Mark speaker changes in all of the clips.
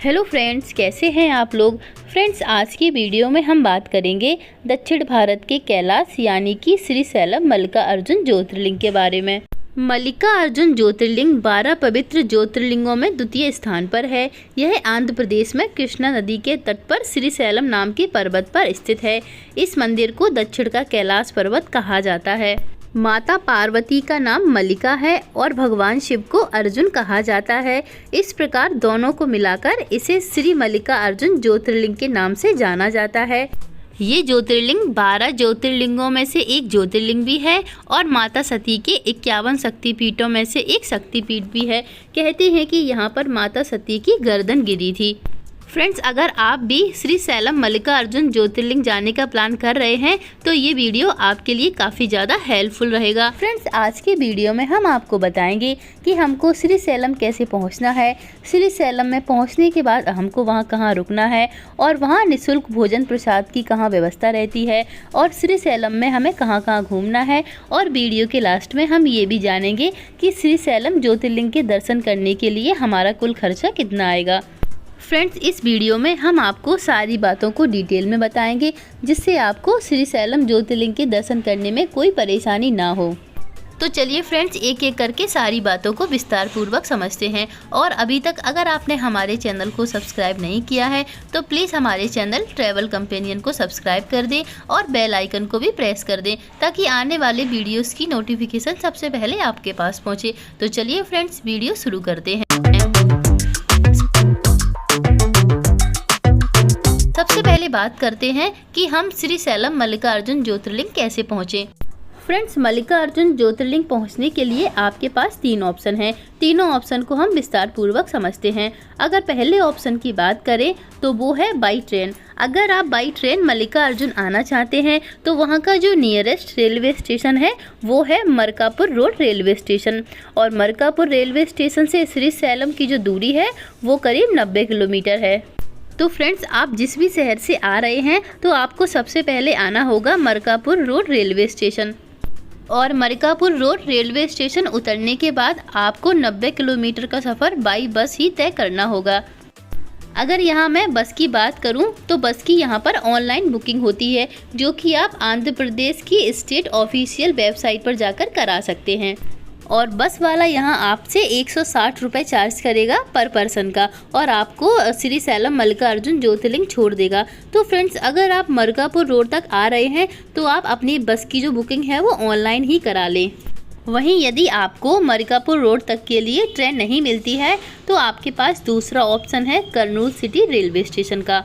Speaker 1: Hello friends, कैसे हैं आप लोग। फ्रेंड्स, आज की वीडियो में हम बात करेंगे दक्षिण भारत के कैलाश यानी कि श्रीशैलम मल्लिकार्जुन ज्योतिर्लिंग के बारे में। मल्लिकार्जुन ज्योतिर्लिंग 12 पवित्र ज्योतिर्लिंगों में द्वितीय स्थान पर है। यह आंध्र प्रदेश में कृष्णा नदी के तट पर श्रीशैलम नाम के पर्वत पर स्थित है। इस मंदिर को दक्षिण का कैलाश पर्वत कहा जाता है। माता पार्वती का नाम मल्लिका है और भगवान शिव को अर्जुन कहा जाता है। इस प्रकार दोनों को मिलाकर इसे श्री मल्लिकार्जुन ज्योतिर्लिंग के नाम से जाना जाता है। ये ज्योतिर्लिंग 12 ज्योतिर्लिंगों में से एक ज्योतिर्लिंग भी है और माता सती के 51 शक्तिपीठों में से एक शक्तिपीठ भी है। कहते हैं कि यहाँ पर माता सती की गर्दन गिरी थी। फ्रेंड्स, अगर आप भी श्रीशैलम मल्लिकार्जुन ज्योतिर्लिंग जाने का प्लान कर रहे हैं तो ये वीडियो आपके लिए काफ़ी ज़्यादा हेल्पफुल रहेगा। फ्रेंड्स, आज के वीडियो में हम आपको बताएंगे कि हमको श्रीशैलम कैसे पहुंचना है, श्रीशैलम में पहुंचने के बाद हमको वहां कहां रुकना है और वहां निःशुल्क भोजन प्रसाद की कहां व्यवस्था रहती है और श्रीशैलम में हमें कहां कहां घूमना है। और वीडियो के लास्ट में हम ये भी जानेंगे कि श्रीशैलम ज्योतिर्लिंग के दर्शन करने के लिए हमारा कुल खर्चा कितना आएगा। फ्रेंड्स, इस वीडियो में हम आपको सारी बातों को डिटेल में बताएंगे जिससे आपको श्रीशैलम ज्योतिर्लिंग के दर्शन करने में कोई परेशानी ना हो। तो चलिए फ्रेंड्स, एक एक करके सारी बातों को विस्तार पूर्वक समझते हैं। और अभी तक अगर आपने हमारे चैनल को सब्सक्राइब नहीं किया है तो प्लीज़ हमारे चैनल ट्रैवल कंपेनियन को सब्सक्राइब कर दें और बेल आइकन को भी प्रेस कर दें ताकि आने वाले वीडियोस की नोटिफिकेशन सबसे पहले आपके पास पहुँचे। तो चलिए फ्रेंड्स, वीडियो शुरू करते हैं। सबसे पहले बात करते हैं कि हम श्रीशैलम मल्लिकार्जुन ज्योतिर्लिंग कैसे पहुँचे। फ्रेंड्स, मल्लिकार्जुन ज्योतिर्लिंग पहुंचने के लिए आपके पास 3 ऑप्शन हैं। तीनों ऑप्शन को हम विस्तार पूर्वक समझते हैं। अगर पहले ऑप्शन की बात करें तो वो है बाई ट्रेन। अगर आप बाई ट्रेन मल्लिकार्जुन आना चाहते हैं तो वहां का जो नियरेस्ट रेलवे स्टेशन है वो है मरकापुर रोड रेलवे स्टेशन। और मरकापुर रेलवे स्टेशन से श्रीशैलम की जो दूरी है वो करीब 90 किलोमीटर है। तो फ्रेंड्स, आप जिस भी शहर से आ रहे हैं तो आपको सबसे पहले आना होगा मरकापुर रोड रेलवे स्टेशन। और मरकापुर रोड रेलवे स्टेशन उतरने के बाद आपको 90 किलोमीटर का सफ़र बाई बस ही तय करना होगा। अगर यहाँ मैं बस की बात करूँ तो बस की यहाँ पर ऑनलाइन बुकिंग होती है जो कि आप आंध्र प्रदेश की स्टेट ऑफिशियल वेबसाइट पर जाकर करा सकते हैं। और बस वाला यहाँ आपसे 160 रुपये चार्ज करेगा पर पर्सन का और आपको श्रीशैलम मल्लिकार्जुन ज्योतिर्लिंग छोड़ देगा। तो फ्रेंड्स, अगर आप मरकापुर रोड तक आ रहे हैं तो आप अपनी बस की जो बुकिंग है वो ऑनलाइन ही करा लें। वहीं यदि आपको मरकापुर रोड तक के लिए ट्रेन नहीं मिलती है तो आपके पास दूसरा ऑप्शन है कर्नूल सिटी रेलवे स्टेशन का।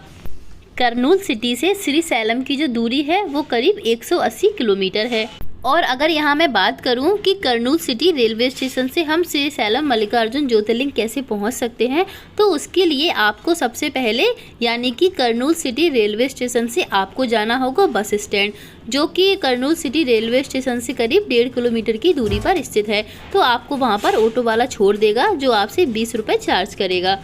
Speaker 1: कर्नूल सिटी से श्रीशैलम की जो दूरी है वो करीब 180 किलोमीटर है। और अगर यहाँ मैं बात करूँ कि कर्नूल सिटी रेलवे स्टेशन से हम श्रीशैलम मल्लिकार्जुन ज्योतिर्लिंग कैसे पहुँच सकते हैं तो उसके लिए आपको सबसे पहले यानी कि कर्नूल सिटी रेलवे स्टेशन से आपको जाना होगा बस स्टैंड, जो कि कर्नूल सिटी रेलवे स्टेशन से करीब 1.5 किलोमीटर की दूरी पर स्थित है। तो आपको वहाँ पर ऑटो वाला छोड़ देगा जो आपसे 20 रुपये चार्ज करेगा।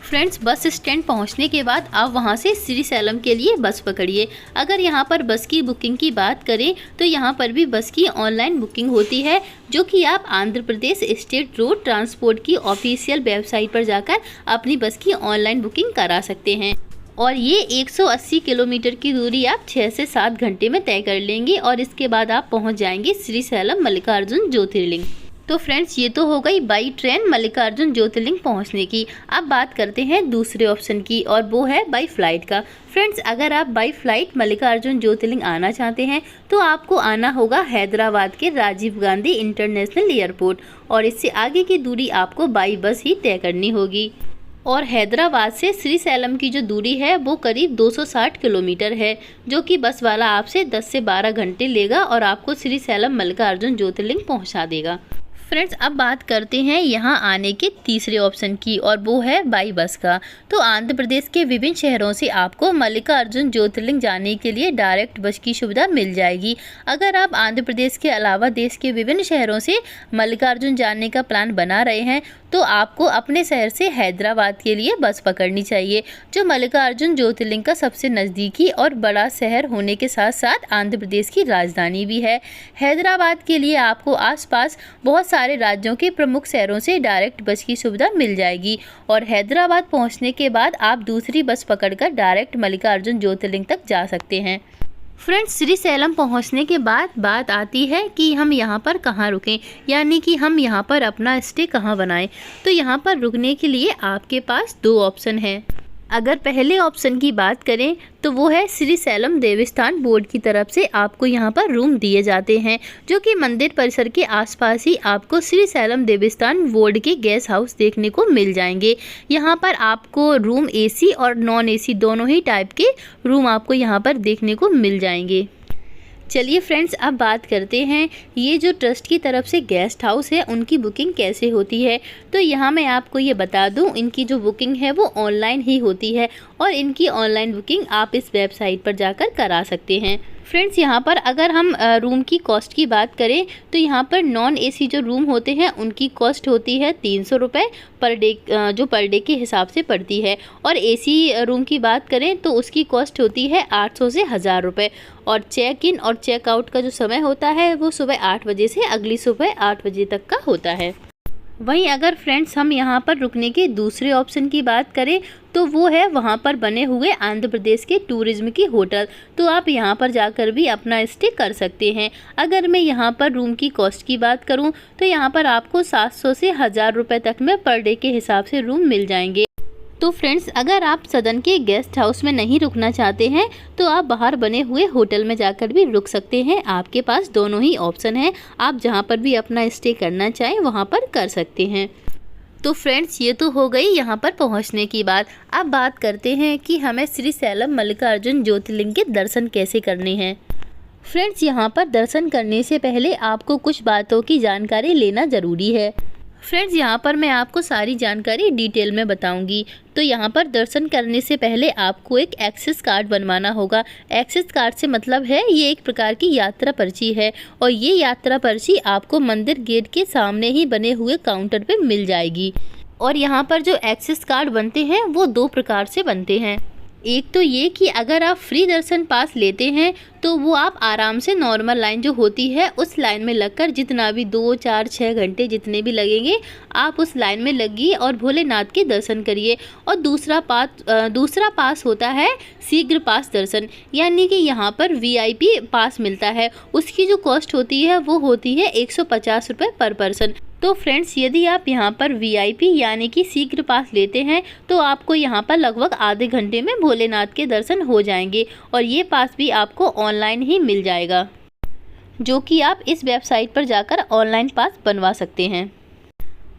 Speaker 1: फ्रेंड्स, बस स्टैंड पहुंचने के बाद आप वहां से श्रीशैलम के लिए बस पकड़िए। अगर यहां पर बस की बुकिंग की बात करें तो यहां पर भी बस की ऑनलाइन बुकिंग होती है जो कि आप Andhra Pradesh state road transport की ऑफिशियल वेबसाइट पर जाकर अपनी बस की ऑनलाइन बुकिंग करा सकते हैं। और ये 180 किलोमीटर की दूरी आप 6 से 7 घंटे में तय कर लेंगे और इसके बाद आप पहुँच जाएंगे श्रीशैलम मल्लिकार्जुन ज्योतिर्लिंग। तो फ्रेंड्स, ये तो हो गई बाई ट्रेन मल्लिकार्जुन ज्योतिर्लिंग पहुंचने की। अब बात करते हैं दूसरे ऑप्शन की और वो है बाई फ्लाइट का। फ्रेंड्स, अगर आप बाई फ्लाइट मल्लिकार्जुन ज्योतिर्लिंग आना चाहते हैं तो आपको आना होगा हैदराबाद के राजीव गांधी इंटरनेशनल एयरपोर्ट और इससे आगे की दूरी आपको बाई बस ही तय करनी होगी। और हैदराबाद से श्रीशैलम की जो दूरी है वो करीब 260 किलोमीटर है जो कि बस वाला आपसे 10 से 12 घंटे लेगा और आपको श्रीशैलम मल्लिकार्जुन ज्योतिर्लिंग पहुंचा देगा। फ्रेंड्स, अब बात करते हैं यहाँ आने के तीसरे ऑप्शन की और वो है बाई बस का। तो आंध्र प्रदेश के विभिन्न शहरों से आपको मल्लिकार्जुन ज्योतिर्लिंग जाने के लिए डायरेक्ट बस की सुविधा मिल जाएगी। अगर आप आंध्र प्रदेश के अलावा देश के विभिन्न शहरों से मल्लिकार्जुन जाने का प्लान बना रहे हैं तो आपको अपने शहर से हैदराबाद के लिए बस पकड़नी चाहिए, जो मल्लिकार्जुन ज्योतिर्लिंग का सबसे नज़दीकी और बड़ा शहर होने के साथ साथ आंध्र प्रदेश की राजधानी भी है। हैदराबाद के लिए आपको आसपास बहुत सारे राज्यों के प्रमुख शहरों से डायरेक्ट बस की सुविधा मिल जाएगी और हैदराबाद पहुंचने के बाद आप दूसरी बस पकड़कर डायरेक्ट मल्लिकार्जुन ज्योतिर्लिंग तक जा सकते हैं। फ्रेंड्स, श्रीशैलम पहुंचने के बाद बात आती है कि हम यहाँ पर कहाँ रुकें, यानी कि हम यहाँ पर अपना स्टे कहाँ बनाएं। तो यहाँ पर रुकने के लिए आपके पास दो ऑप्शन हैं। अगर पहले ऑप्शन की बात करें तो वो है श्रीशैलम देवस्थान बोर्ड की तरफ से आपको यहाँ पर रूम दिए जाते हैं, जो कि मंदिर परिसर के आसपास ही आपको श्रीशैलम देवस्थान बोर्ड के गेस्ट हाउस देखने को मिल जाएंगे। यहाँ पर आपको रूम एसी और नॉन एसी दोनों ही टाइप के रूम आपको यहाँ पर देखने को मिल जाएंगे। चलिए फ्रेंड्स, अब बात करते हैं ये जो ट्रस्ट की तरफ से गेस्ट हाउस है उनकी बुकिंग कैसे होती है। तो यहाँ मैं आपको ये बता दूँ, इनकी जो बुकिंग है वो ऑनलाइन ही होती है और इनकी ऑनलाइन बुकिंग आप इस वेबसाइट पर जाकर करा सकते हैं। फ्रेंड्स, यहाँ पर अगर हम रूम की कॉस्ट की बात करें तो यहाँ पर नॉन एसी जो रूम होते हैं उनकी कॉस्ट होती है 300 रुपये पर डे, जो पर डे के हिसाब से पड़ती है, और एसी रूम की बात करें तो उसकी कॉस्ट होती है 800 से 1000 रुपये। और चेक इन और चेक आउट का जो समय होता है वो सुबह 8 बजे से अगली सुबह 8 बजे तक का होता है। वहीं अगर फ्रेंड्स हम यहाँ पर रुकने के दूसरे ऑप्शन की बात करें तो वो है वहाँ पर बने हुए आंध्र प्रदेश के टूरिज्म की होटल। तो आप यहाँ पर जाकर भी अपना स्टे कर सकते हैं। अगर मैं यहाँ पर रूम की कॉस्ट की बात करूँ तो यहाँ पर आपको 700 से 1000 रुपये तक में पर डे के हिसाब से रूम मिल जाएंगे। तो फ्रेंड्स, अगर आप सदन के गेस्ट हाउस में नहीं रुकना चाहते हैं तो आप बाहर बने हुए होटल में जाकर भी रुक सकते हैं। आपके पास दोनों ही ऑप्शन है, आप जहां पर भी अपना स्टे करना चाहें वहां पर कर सकते हैं। तो फ्रेंड्स, ये तो हो गई यहाँ पर पहुँचने की बात। अब बात करते हैं कि हमें श्रीशैलम मल्लिकार्जुन ज्योतिर्लिंग के दर्शन कैसे करने हैं। फ्रेंड्स, यहाँ पर दर्शन करने से पहले आपको कुछ बातों की जानकारी लेना ज़रूरी है। फ्रेंड्स, यहाँ पर मैं आपको सारी जानकारी डिटेल में बताऊंगी। तो यहाँ पर दर्शन करने से पहले आपको एक एक्सेस कार्ड बनवाना होगा। एक्सेस कार्ड से मतलब है ये एक प्रकार की यात्रा पर्ची है और ये यात्रा पर्ची आपको मंदिर गेट के सामने ही बने हुए काउंटर पे मिल जाएगी। और यहाँ पर जो एक्सेस कार्ड बनते हैं वो दो प्रकार से बनते हैं। एक तो ये कि अगर आप फ्री दर्शन पास लेते हैं तो वो आप आराम से नॉर्मल लाइन जो होती है उस लाइन में लगकर जितना भी 2, 4, 6 घंटे जितने भी लगेंगे आप उस लाइन में लगिए और भोलेनाथ के दर्शन करिए। और दूसरा पास होता है शीघ्र पास दर्शन, यानी कि यहाँ पर VIP पास मिलता है। उसकी जो कॉस्ट होती है वो होती है 150 रुपये पर पर्सन। तो फ्रेंड्स, यदि आप यहाँ पर VIP यानी कि शीघ्र पास लेते हैं तो आपको यहाँ पर लगभग आधे घंटे में भोलेनाथ के दर्शन हो जाएंगे और ये पास भी आपको ऑनलाइन ही मिल जाएगा, जो कि आप इस वेबसाइट पर जाकर ऑनलाइन पास बनवा सकते हैं।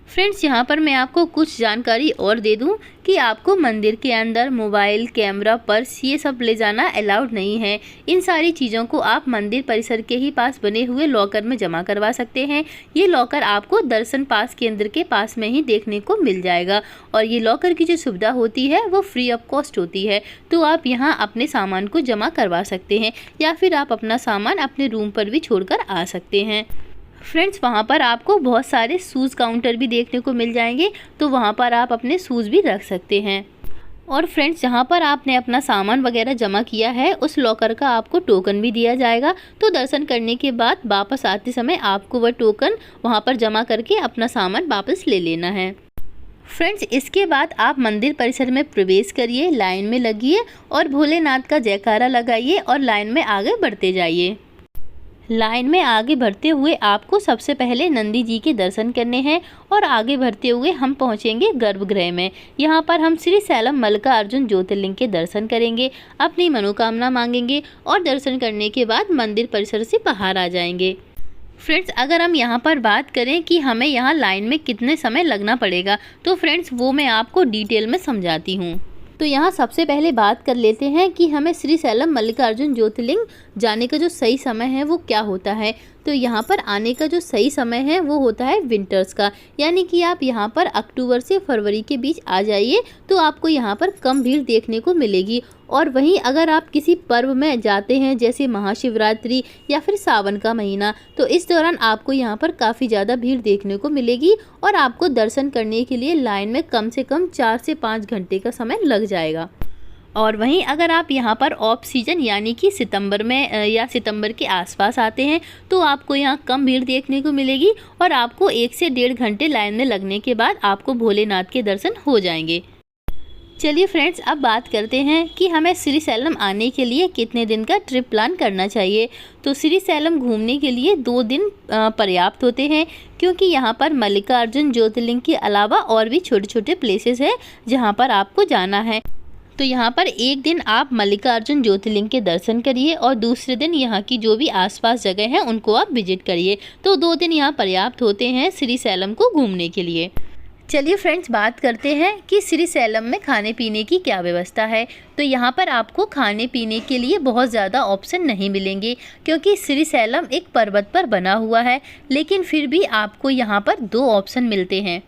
Speaker 1: फ्रेंड्स, यहाँ पर मैं आपको कुछ जानकारी और दे दूँ कि आपको मंदिर के अंदर मोबाइल, कैमरा, पर्स ये सब ले जाना अलाउड नहीं है। इन सारी चीज़ों को आप मंदिर परिसर के ही पास बने हुए लॉकर में जमा करवा सकते हैं। ये लॉकर आपको दर्शन पास केंद्र के पास में ही देखने को मिल जाएगा और ये लॉकर की जो सुविधा होती है वो फ्री ऑफ कॉस्ट होती है। तो आप यहाँ अपने सामान को जमा करवा सकते हैं या फिर आप अपना सामान अपने रूम पर भी छोड़कर आ सकते हैं। फ्रेंड्स, वहाँ पर आपको बहुत सारे शूज़ काउंटर भी देखने को मिल जाएंगे, तो वहाँ पर आप अपने शूज़ भी रख सकते हैं। और फ्रेंड्स, जहाँ पर आपने अपना सामान वगैरह जमा किया है उस लॉकर का आपको टोकन भी दिया जाएगा। तो दर्शन करने के बाद वापस आते समय आपको वह टोकन वहाँ पर जमा करके अपना सामान वापस ले लेना है। फ्रेंड्स, इसके बाद आप मंदिर परिसर में प्रवेश करिए, लाइन में लगिए और भोलेनाथ का जयकारा लगाइए और लाइन में आगे बढ़ते जाइए। लाइन में आगे बढ़ते हुए आपको सबसे पहले नंदी जी के दर्शन करने हैं और आगे बढ़ते हुए हम पहुंचेंगे गर्भगृह में। यहां पर हम श्रीशैलम मल्लिकार्जुन ज्योतिर्लिंग के दर्शन करेंगे, अपनी मनोकामना मांगेंगे और दर्शन करने के बाद मंदिर परिसर से बाहर आ जाएंगे। फ्रेंड्स, अगर हम यहाँ पर बात करें कि हमें यहाँ लाइन में कितने समय लगना पड़ेगा तो फ्रेंड्स वो मैं आपको डिटेल में समझाती हूँ। तो यहाँ सबसे पहले बात कर लेते हैं कि हमें श्रीशैलम मल्लिकार्जुन ज्योतिर्लिंग जाने का जो सही समय है वो क्या होता है। तो यहाँ पर आने का जो सही समय है वो होता है विंटर्स का, यानी कि आप यहाँ पर अक्टूबर से फरवरी के बीच आ जाइए तो आपको यहाँ पर कम भीड़ देखने को मिलेगी। और वहीं अगर आप किसी पर्व में जाते हैं जैसे महाशिवरात्रि या फिर सावन का महीना, तो इस दौरान आपको यहाँ पर काफ़ी ज़्यादा भीड़ देखने को मिलेगी और आपको दर्शन करने के लिए लाइन में कम से कम 4 से 5 घंटे का समय लग जाएगा। और वहीं अगर आप यहाँ पर ऑफ सीजन यानी कि सितंबर में या सितंबर के आसपास आते हैं तो आपको यहाँ कम भीड़ देखने को मिलेगी और आपको 1 से 1.5 घंटे लाइन में लगने के बाद आपको भोलेनाथ के दर्शन हो जाएंगे। चलिए फ्रेंड्स, अब बात करते हैं कि हमें श्रीशैलम आने के लिए कितने दिन का ट्रिप प्लान करना चाहिए। तो श्रीशैलम घूमने के लिए 2 दिन पर्याप्त होते हैं, क्योंकि यहाँ पर मल्लिकार्जुन ज्योतिर्लिंग के अलावा और भी छोटे छोटे प्लेसेस हैं जहाँ पर आपको जाना है। तो यहाँ पर एक दिन आप मल्लिकार्जुन ज्योतिर्लिंग के दर्शन करिए और दूसरे दिन यहाँ की जो भी आसपास जगह हैं उनको आप विजिट करिए। तो 2 दिन यहाँ पर्याप्त होते हैं श्रीशैलम को घूमने के लिए। चलिए फ्रेंड्स, बात करते हैं कि श्रीशैलम में खाने पीने की क्या व्यवस्था है। तो यहाँ पर आपको खाने पीने के लिए बहुत ज़्यादा ऑप्शन नहीं मिलेंगे, क्योंकि श्रीशैलम एक पर्वत पर बना हुआ है, लेकिन फिर भी आपको यहाँ पर 2 ऑप्शन मिलते हैं।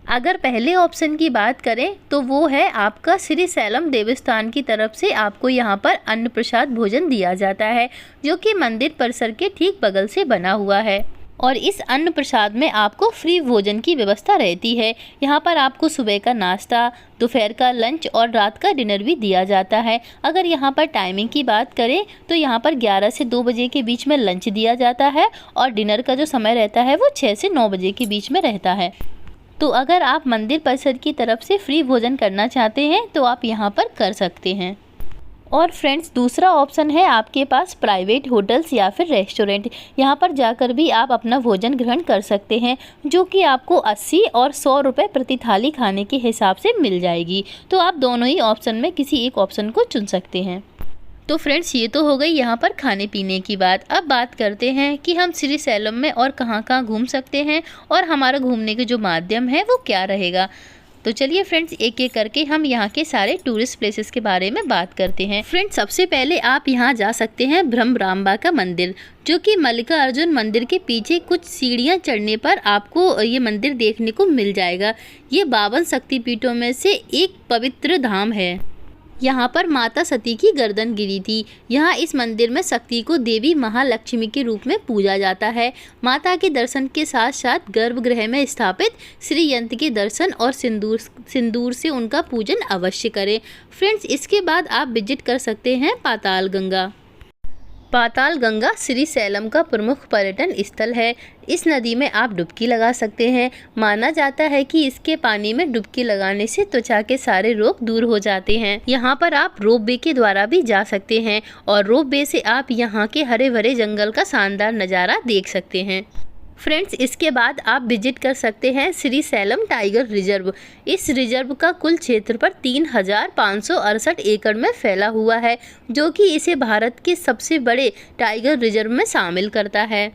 Speaker 1: अगर पहले ऑप्शन की बात करें तो वो है आपका श्रीशैलम देवस्थान की तरफ से आपको यहाँ पर अन्न प्रसाद भोजन दिया जाता है, जो कि मंदिर परिसर के ठीक बगल से बना हुआ है। और इस अन्न प्रसाद में आपको फ्री भोजन की व्यवस्था रहती है। यहाँ पर आपको सुबह का नाश्ता, दोपहर का लंच और रात का डिनर भी दिया जाता है। अगर यहाँ पर टाइमिंग की बात करें तो यहाँ पर 11 से 2 बजे के बीच में लंच दिया जाता है और डिनर का जो समय रहता है वो 6 से 9 बजे के बीच में रहता है। तो अगर आप मंदिर परिसर की तरफ से फ्री भोजन करना चाहते हैं तो आप यहाँ पर कर सकते हैं। और फ्रेंड्स, दूसरा ऑप्शन है आपके पास प्राइवेट होटल्स या फिर रेस्टोरेंट। यहाँ पर जाकर भी आप अपना भोजन ग्रहण कर सकते हैं, जो कि आपको 80 और 100 रुपये प्रति थाली खाने के हिसाब से मिल जाएगी। तो आप दोनों ही ऑप्शन में किसी एक ऑप्शन को चुन सकते हैं। तो फ्रेंड्स, ये तो हो गई यहाँ पर खाने पीने की बात। अब बात करते हैं कि हम श्रीशैलम में और कहाँ कहाँ घूम सकते हैं और हमारा घूमने के जो माध्यम है वो क्या रहेगा। तो चलिए फ्रेंड्स, एक एक करके हम यहाँ के सारे टूरिस्ट प्लेसेस के बारे में बात करते हैं। फ्रेंड्स, सबसे पहले आप यहाँ जा सकते हैं ब्रह्मरांबा का मंदिर, जो कि मल्लिकार्जुन मंदिर के पीछे कुछ सीढ़ियाँ चढ़ने पर आपको ये मंदिर देखने को मिल जाएगा। ये 52 शक्तिपीठों में से एक पवित्र धाम है। यहाँ पर माता सती की गर्दन गिरी थी। यहाँ इस मंदिर में शक्ति को देवी महालक्ष्मी के रूप में पूजा जाता है। माता के दर्शन के साथ साथ गर्भगृह में स्थापित श्री यंत्र के दर्शन और सिंदूर से उनका पूजन अवश्य करें। फ्रेंड्स, इसके बाद आप विजिट कर सकते हैं पाताल गंगा। पाताल गंगा श्रीशैलम का प्रमुख पर्यटन स्थल है। इस नदी में आप डुबकी लगा सकते हैं। माना जाता है कि इसके पानी में डुबकी लगाने से त्वचा के सारे रोग दूर हो जाते हैं। यहाँ पर आप रोप वे के द्वारा भी जा सकते हैं और रोप वे से आप यहाँ के हरे भरे जंगल का शानदार नज़ारा देख सकते हैं। फ्रेंड्स, इसके बाद आप विजिट कर सकते हैं श्रीशैलम टाइगर रिजर्व। इस रिजर्व का कुल क्षेत्रफल 3568 एकड़ में फैला हुआ है, जो कि इसे भारत के सबसे बड़े टाइगर रिजर्व में शामिल करता है।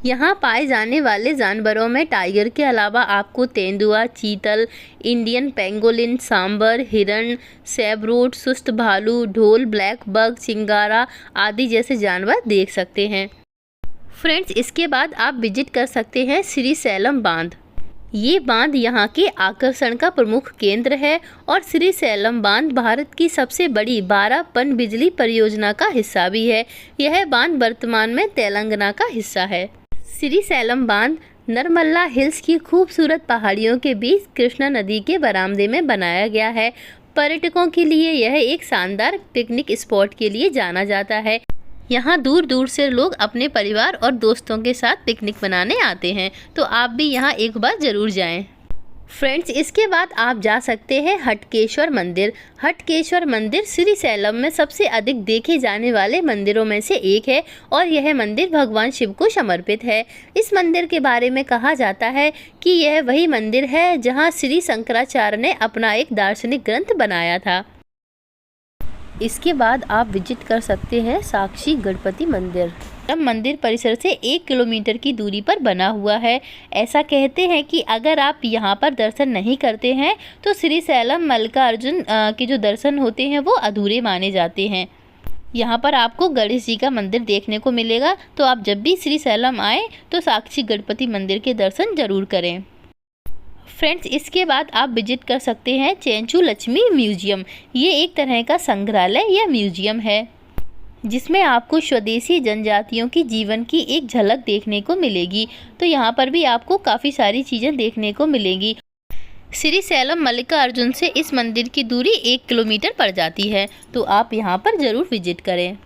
Speaker 1: यहाँ पाए जाने वाले जानवरों में टाइगर के अलावा आपको तेंदुआ, चीतल, इंडियन पेंगोलिन, सांबर, हिरण, सैबरोट, सुस्त भालू, ढोल, ब्लैक बग, चिंगारा आदि जैसे जानवर देख सकते हैं। फ्रेंड्स, इसके बाद आप विजिट कर सकते हैं श्रीशैलम बांध। ये बांध यहाँ के आकर्षण का प्रमुख केंद्र है और श्रीशैलम बांध भारत की सबसे बड़ी 12 पनबिजली परियोजना का हिस्सा भी है। यह बांध वर्तमान में तेलंगाना का हिस्सा है। श्रीशैलम बांध नरमल्ला हिल्स की खूबसूरत पहाड़ियों के बीच कृष्णा नदी के बरामदे में बनाया गया है। पर्यटकों के लिए यह एक शानदार पिकनिक स्पॉट के लिए जाना जाता है। यहाँ दूर दूर से लोग अपने परिवार और दोस्तों के साथ पिकनिक मनाने आते हैं, तो आप भी यहाँ एक बार ज़रूर जाएं। फ्रेंड्स, इसके बाद आप जा सकते हैं हटकेश्वर मंदिर। हटकेश्वर मंदिर श्रीशैलम में सबसे अधिक देखे जाने वाले मंदिरों में से एक है और यह मंदिर भगवान शिव को समर्पित है। इस मंदिर के बारे में कहा जाता है कि यह वही मंदिर है जहाँ श्री शंकराचार्य ने अपना एक दार्शनिक ग्रंथ बनाया था। इसके बाद आप विजिट कर सकते हैं साक्षी गणपति मंदिर। मंदिर परिसर से 1 किलोमीटर की दूरी पर बना हुआ है। ऐसा कहते हैं कि अगर आप यहाँ पर दर्शन नहीं करते हैं तो श्रीशैलम मल्लिकार्जुन के जो दर्शन होते हैं वो अधूरे माने जाते हैं। यहाँ पर आपको गणेश जी का मंदिर देखने को मिलेगा, तो आप जब भी श्रीशैलम आए तो साक्षी गणपति मंदिर के दर्शन जरूर करें। फ्रेंड्स, इसके बाद आप विजिट कर सकते हैं चेंचू लक्ष्मी म्यूजियम। ये एक तरह का संग्रहालय या म्यूजियम है जिसमें आपको स्वदेशी जनजातियों की जीवन की एक झलक देखने को मिलेगी। तो यहाँ पर भी आपको काफ़ी सारी चीज़ें देखने को मिलेंगी। श्रीशैलम मल्लिकार्जुन से इस मंदिर की दूरी 1 किलोमीटर पड़ जाती है, तो आप यहाँ पर ज़रूर विजिट करें।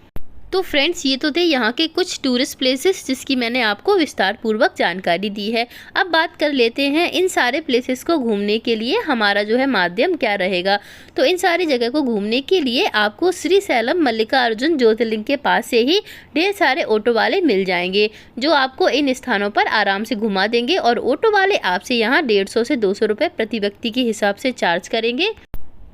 Speaker 1: तो फ्रेंड्स, ये तो थे यहाँ के कुछ टूरिस्ट प्लेसेस जिसकी मैंने आपको विस्तार पूर्वक जानकारी दी है। अब बात कर लेते हैं इन सारे प्लेसेस को घूमने के लिए हमारा जो है माध्यम क्या रहेगा। तो इन सारी जगह को घूमने के लिए आपको श्रीशैलम मल्लिकार्जुन ज्योतिर्लिंग के पास से ही ढेर सारे ऑटो वाले मिल जाएंगे जो आपको इन स्थानों पर आराम से घुमा देंगे। और ऑटो वाले आपसे यहाँ 150 से 200 रुपये प्रति व्यक्ति के हिसाब से चार्ज करेंगे,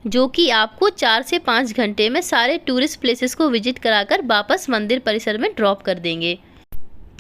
Speaker 1: जो कि आपको 4 से 5 घंटे में सारे टूरिस्ट प्लेसेस को विजिट कराकर वापस मंदिर परिसर में ड्रॉप कर देंगे।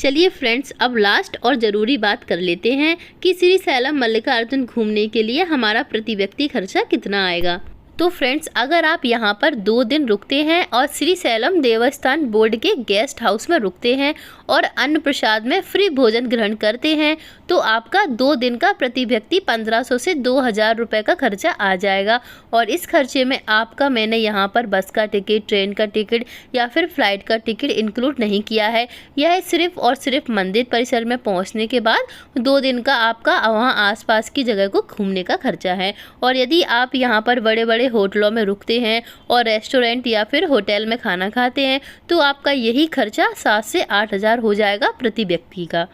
Speaker 1: चलिए फ्रेंड्स, अब लास्ट और ज़रूरी बात कर लेते हैं कि श्रीशैलम मल्लिकार्जुन घूमने के लिए हमारा प्रति व्यक्ति खर्चा कितना आएगा। तो फ्रेंड्स, अगर आप यहाँ पर 2 दिन रुकते हैं और श्रीशैलम देवस्थान बोर्ड के गेस्ट हाउस में रुकते हैं और अन्न प्रसाद में फ्री भोजन ग्रहण करते हैं तो आपका 2 दिन का प्रति व्यक्ति 1500 से 2000 रुपये का खर्चा आ जाएगा। और इस खर्चे में आपका मैंने यहाँ पर बस का टिकट, ट्रेन का टिकट या फिर फ्लाइट का टिकट इंक्लूड नहीं किया है। यह सिर्फ और सिर्फ मंदिर परिसर में पहुँचने के बाद 2 दिन का आपका वहाँ आसपास की जगह को घूमने का खर्चा है। और यदि आप यहाँ पर बड़े बड़े होटलों में रुकते हैं और रेस्टोरेंट या फिर होटल में खाना खाते हैं तो आपका यही खर्चा 7 से 8000 हो जाएगा प्रति व्यक्ति का।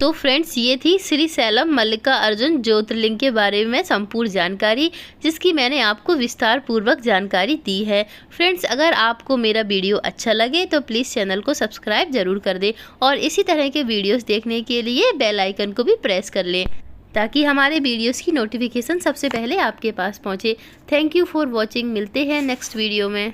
Speaker 1: तो फ्रेंड्स, ये थी श्रीशैलम मल्लिकार्जुन ज्योतिर्लिंग के बारे में संपूर्ण जानकारी जिसकी मैंने आपको विस्तार पूर्वक जानकारी दी है। फ्रेंड्स, अगर आपको मेरा वीडियो अच्छा लगे तो प्लीज़ चैनल को सब्सक्राइब जरूर कर दें और इसी तरह के वीडियोस देखने के लिए बेल आइकन को भी प्रेस कर लें ताकि हमारे वीडियोस की नोटिफिकेशन सबसे पहले आपके पास पहुंचे। Thank you for watching. मिलते हैं नेक्स्ट वीडियो में।